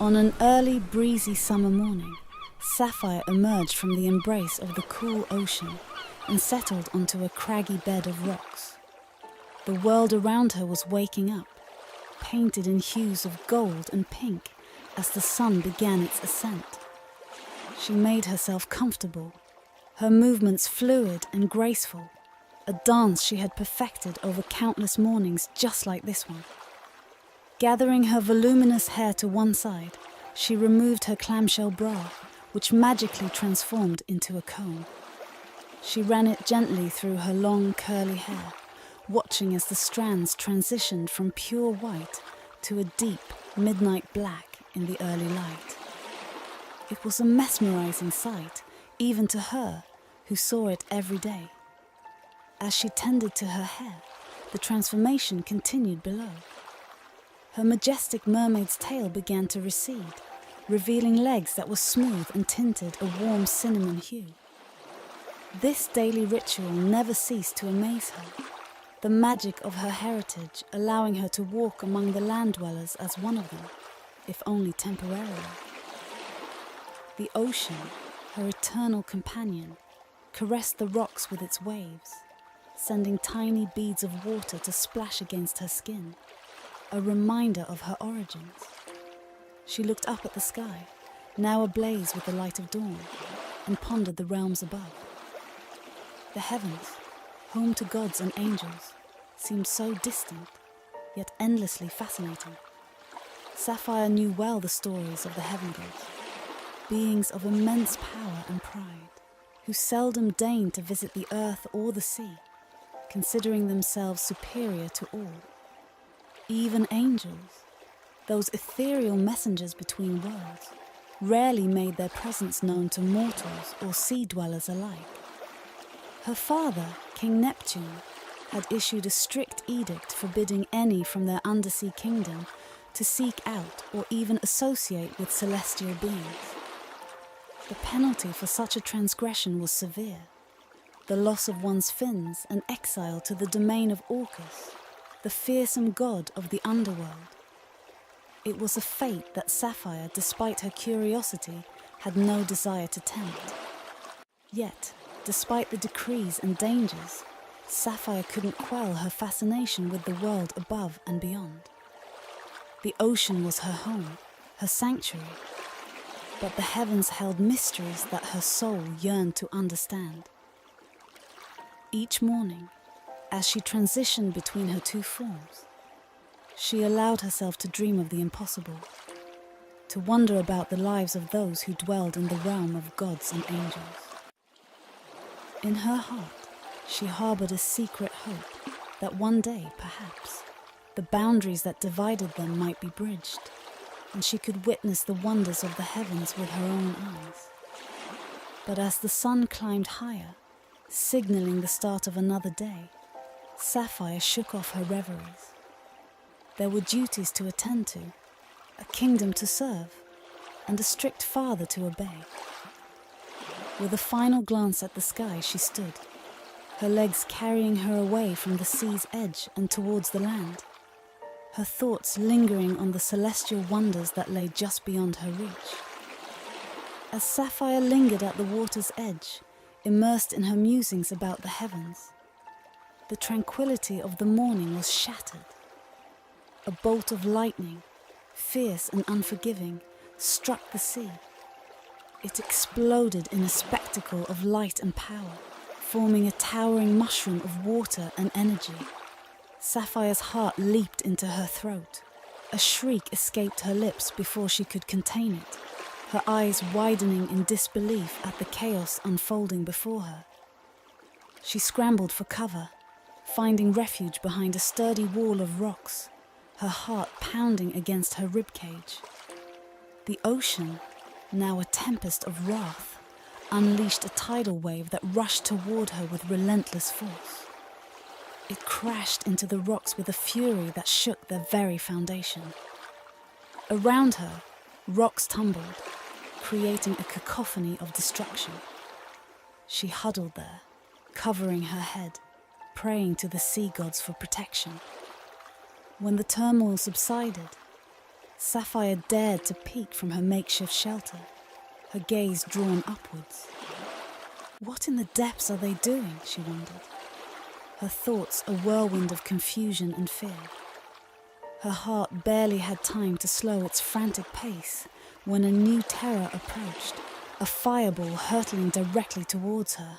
On an early, breezy summer morning, Sapphire emerged from the embrace of the cool ocean and settled onto a craggy bed of rocks. The world around her was waking up, painted in hues of gold and pink as the sun began its ascent. She made herself comfortable, her movements fluid and graceful, a dance she had perfected over countless mornings just like this one. Gathering her voluminous hair to one side, she removed her clamshell bra, which magically transformed into a comb. She ran it gently through her long, curly hair, watching as the strands transitioned from pure white to a deep, midnight black in the early light. It was a mesmerizing sight, even to her, who saw it every day. As she tended to her hair, the transformation continued below. Her majestic mermaid's tail began to recede, revealing legs that were smooth and tinted a warm cinnamon hue. This daily ritual never ceased to amaze her, the magic of her heritage allowing her to walk among the land dwellers as one of them, if only temporarily. The ocean, her eternal companion, caressed the rocks with its waves, sending tiny beads of water to splash against her skin, a reminder of her origins. She looked up at the sky, now ablaze with the light of dawn, and pondered the realms above. The heavens, home to gods and angels, seemed so distant, yet endlessly fascinating. Sapphire knew well the stories of the heaven gods, beings of immense power and pride, who seldom deigned to visit the earth or the sea, considering themselves superior to all. Even angels, those ethereal messengers between worlds, rarely made their presence known to mortals or sea dwellers alike. Her father, King Neptune, had issued a strict edict forbidding any from their undersea kingdom to seek out or even associate with celestial beings. The penalty for such a transgression was severe: the loss of one's fins and exile to the domain of Orcus, the fearsome god of the underworld. It was a fate that Sapphire, despite her curiosity, had no desire to tempt. Yet, despite the decrees and dangers, Sapphire couldn't quell her fascination with the world above and beyond. The ocean was her home, her sanctuary, but the heavens held mysteries that her soul yearned to understand. Each morning, as she transitioned between her two forms, she allowed herself to dream of the impossible, to wonder about the lives of those who dwelled in the realm of gods and angels. In her heart, she harbored a secret hope that one day, perhaps, the boundaries that divided them might be bridged, and she could witness the wonders of the heavens with her own eyes. But as the sun climbed higher, signaling the start of another day, Sapphire shook off her reveries. There were duties to attend to, a kingdom to serve, and a strict father to obey. With a final glance at the sky, she stood, her legs carrying her away from the sea's edge and towards the land, her thoughts lingering on the celestial wonders that lay just beyond her reach. As Sapphire lingered at the water's edge, immersed in her musings about the heavens, the tranquility of the morning was shattered. A bolt of lightning, fierce and unforgiving, struck the sea. It exploded in a spectacle of light and power, forming a towering mushroom of water and energy. Sapphire's heart leaped into her throat. A shriek escaped her lips before she could contain it, her eyes widening in disbelief at the chaos unfolding before her. She scrambled for cover, finding refuge behind a sturdy wall of rocks, her heart pounding against her ribcage. The ocean, now a tempest of wrath, unleashed a tidal wave that rushed toward her with relentless force. It crashed into the rocks with a fury that shook their very foundation. Around her, rocks tumbled, creating a cacophony of destruction. She huddled there, covering her head, praying to the sea gods for protection. When the turmoil subsided, Sapphire dared to peek from her makeshift shelter, her gaze drawn upwards. What in the depths are they doing, she wondered, her thoughts a whirlwind of confusion and fear. Her heart barely had time to slow its frantic pace when a new terror approached, a fireball hurtling directly towards her.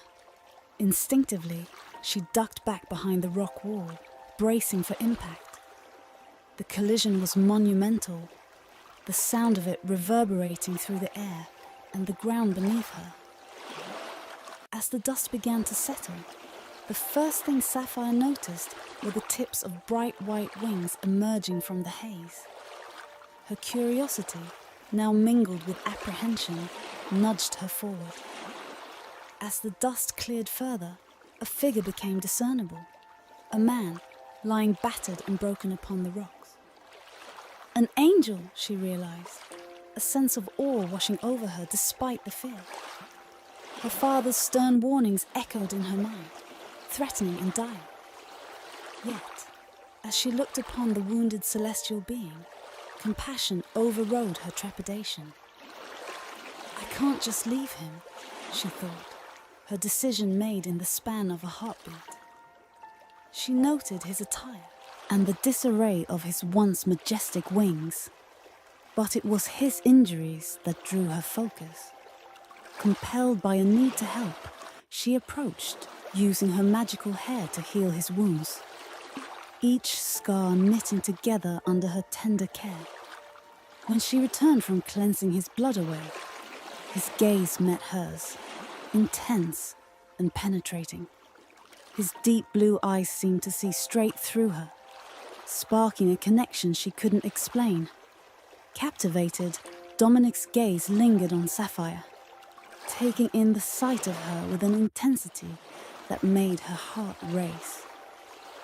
Instinctively, she ducked back behind the rock wall, bracing for impact. The collision was monumental, the sound of it reverberating through the air and the ground beneath her. As the dust began to settle, the first thing Sapphire noticed were the tips of bright white wings emerging from the haze. Her curiosity, now mingled with apprehension, nudged her forward. As the dust cleared further, a figure became discernible. A man, lying battered and broken upon the rocks. An angel, she realized, a sense of awe washing over her despite the fear. Her father's stern warnings echoed in her mind, threatening and dire. Yet, as she looked upon the wounded celestial being, compassion overrode her trepidation. I can't just leave him, she thought, her decision made in the span of a heartbeat. She noted his attire and the disarray of his once majestic wings, but it was his injuries that drew her focus. Compelled by a need to help, she approached, using her magical hair to heal his wounds, each scar knitting together under her tender care. When she returned from cleansing his blood away, his gaze met hers, intense and penetrating. His deep blue eyes seemed to see straight through her, sparking a connection she couldn't explain. Captivated, Dominic's gaze lingered on Sapphire, taking in the sight of her with an intensity that made her heart race.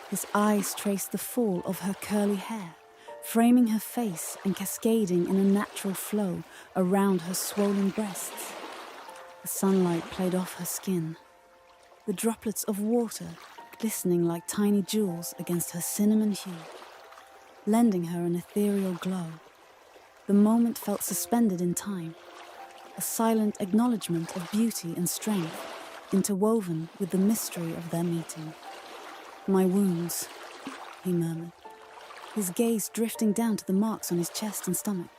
His eyes traced the fall of her curly hair, framing her face and cascading in a natural flow around her swollen breasts. The sunlight played off her skin, the droplets of water glistening like tiny jewels against her cinnamon hue, lending her an ethereal glow. The moment felt suspended in time, a silent acknowledgement of beauty and strength interwoven with the mystery of their meeting. My wounds, he murmured, his gaze drifting down to the marks on his chest and stomach.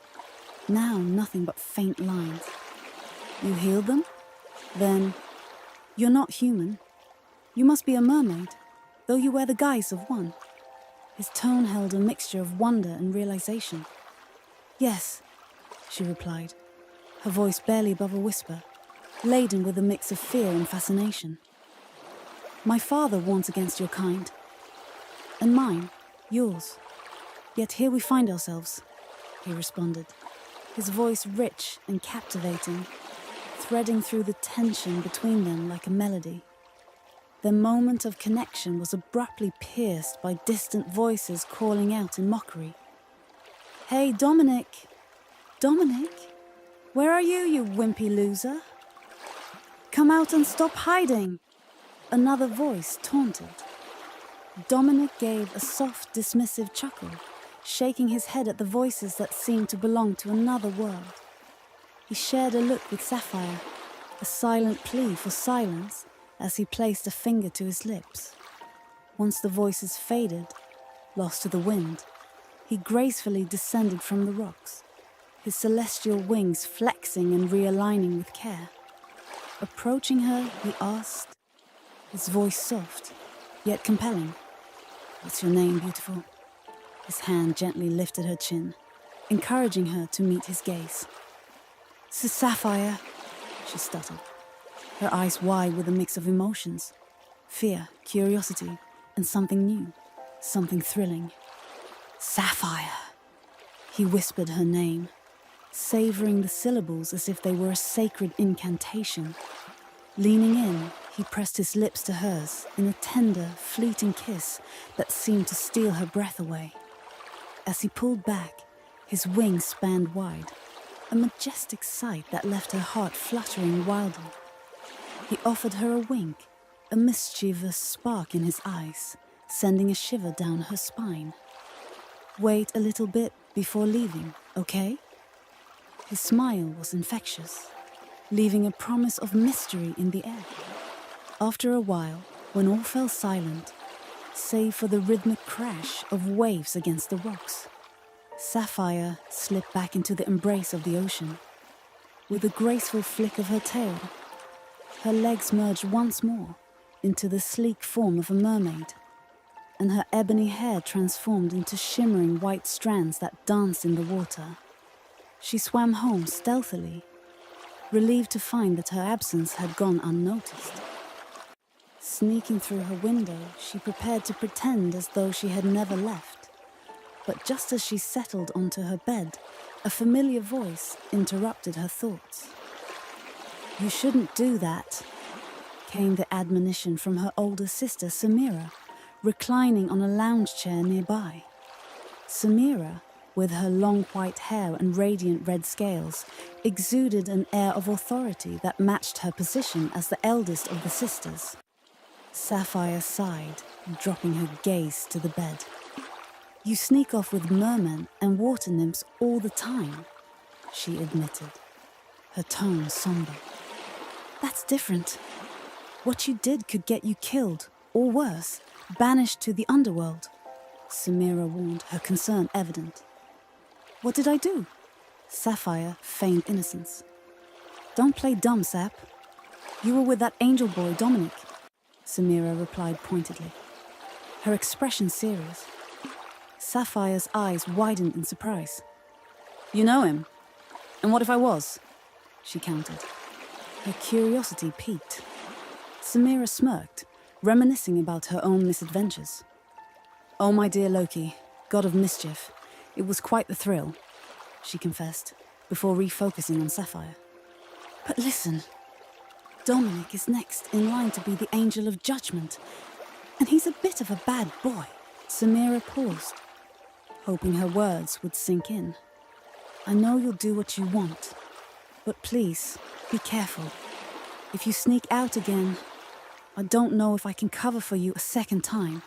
Now nothing but faint lines. You healed them? Then, you're not human. You must be a mermaid, though you wear the guise of one. His tone held a mixture of wonder and realization. Yes, she replied, her voice barely above a whisper, laden with a mix of fear and fascination. My father warns against your kind, and mine, yours. Yet here we find ourselves, he responded, his voice rich and captivating, threading through the tension between them like a melody. Their moment of connection was abruptly pierced by distant voices calling out in mockery. Hey, Dominic! Dominic? Where are you, you wimpy loser? Come out and stop hiding! Another voice taunted. Dominic gave a soft, dismissive chuckle, shaking his head at the voices that seemed to belong to another world. He shared a look with Sapphire, a silent plea for silence as he placed a finger to his lips. Once the voices faded, lost to the wind, he gracefully descended from the rocks, his celestial wings flexing and realigning with care. Approaching her, he asked, his voice soft, yet compelling. What's your name, beautiful? His hand gently lifted her chin, encouraging her to meet his gaze. Sapphire, she stuttered, her eyes wide with a mix of emotions, fear, curiosity, and something new, something thrilling. Sapphire, he whispered her name, savoring the syllables as if they were a sacred incantation. Leaning in, he pressed his lips to hers in a tender, fleeting kiss that seemed to steal her breath away. As he pulled back, his wings spanned wide, a majestic sight that left her heart fluttering wildly. He offered her a wink, a mischievous spark in his eyes, sending a shiver down her spine. Wait a little bit, before leaving, okay?" His smile was infectious, leaving a promise of mystery in the air. After a while, when all fell silent, save for the rhythmic crash of waves against the rocks, Sapphire slipped back into the embrace of the ocean. With a graceful flick of her tail, her legs merged once more into the sleek form of a mermaid, and her ebony hair transformed into shimmering white strands that danced in the water. She swam home stealthily, relieved to find that her absence had gone unnoticed. Sneaking through her window, she prepared to pretend as though she had never left. But just as she settled onto her bed, a familiar voice interrupted her thoughts. "You shouldn't do that," came the admonition from her older sister, Samira, reclining on a lounge chair nearby. Samira, with her long white hair and radiant red scales, exuded an air of authority that matched her position as the eldest of the sisters. Sapphire sighed, dropping her gaze to the bed. "You sneak off with mermen and water nymphs all the time," she admitted, her tone somber. "That's different. What you did could get you killed, or worse, banished to the underworld," Samira warned, her concern evident. "What did I do?" Sapphire feigned innocence. "Don't play dumb, Sap. You were with that angel boy, Dominic," Samira replied pointedly, her expression serious. Sapphire's eyes widened in surprise. "You know him? And what if I was?" she countered. Her curiosity piqued. Samira smirked, reminiscing about her own misadventures. "Oh, my dear Loki, god of mischief, it was quite the thrill," she confessed, before refocusing on Sapphire. "But listen, Dominic is next in line to be the angel of judgment, and he's a bit of a bad boy." Samira paused, hoping her words would sink in. "I know you'll do what you want, but please, be careful. If you sneak out again, I don't know if I can cover for you a second time."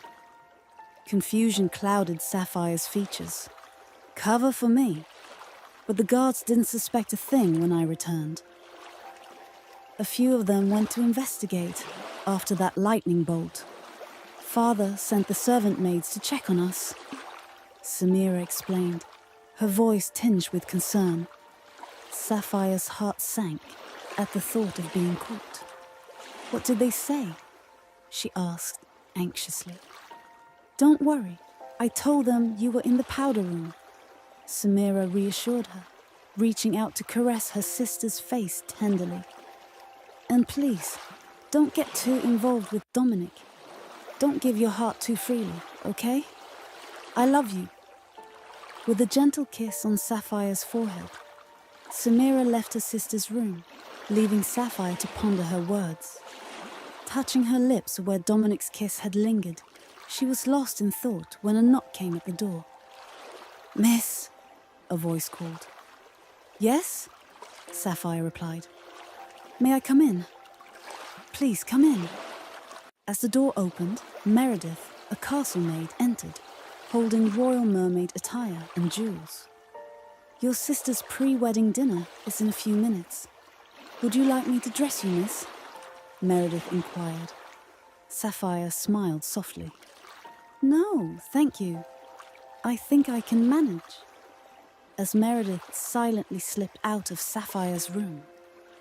Confusion clouded Sapphire's features. Cover for me? But the guards didn't suspect a thing when I returned. A few of them went to investigate after that lightning bolt. Father sent the servant maids to check on us, Samira explained, her voice tinged with concern. Sapphire's heart sank at the thought of being caught. "What did they say?" she asked anxiously. "Don't worry, I told them you were in the powder room," Samira reassured her, reaching out to caress her sister's face tenderly. "And please, don't get too involved with Dominic. Don't give your heart too freely, okay? I love you." With a gentle kiss on Sapphire's forehead, Samira left her sister's room, leaving Sapphire to ponder her words. Touching her lips where Dominic's kiss had lingered, she was lost in thought when a knock came at the door. "Miss," a voice called. "Yes?" Sapphire replied. "May I come in?" "Please, come in." As the door opened, Meredith, a castle maid, entered, holding royal mermaid attire and jewels. "Your sister's pre-wedding dinner is in a few minutes. Would you like me to dress you, miss?" Meredith inquired. Sapphire smiled softly. "No, thank you. I think I can manage." As Meredith silently slipped out of Sapphire's room,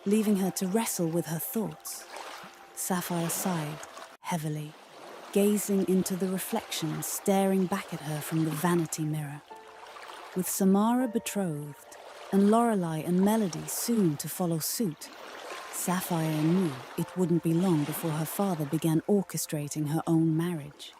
leaving her to wrestle with her thoughts, Sapphire sighed heavily, gazing into the reflection staring back at her from the vanity mirror. With Samara betrothed, and Lorelei and Melody soon to follow suit, Sapphire knew it wouldn't be long before her father began orchestrating her own marriage.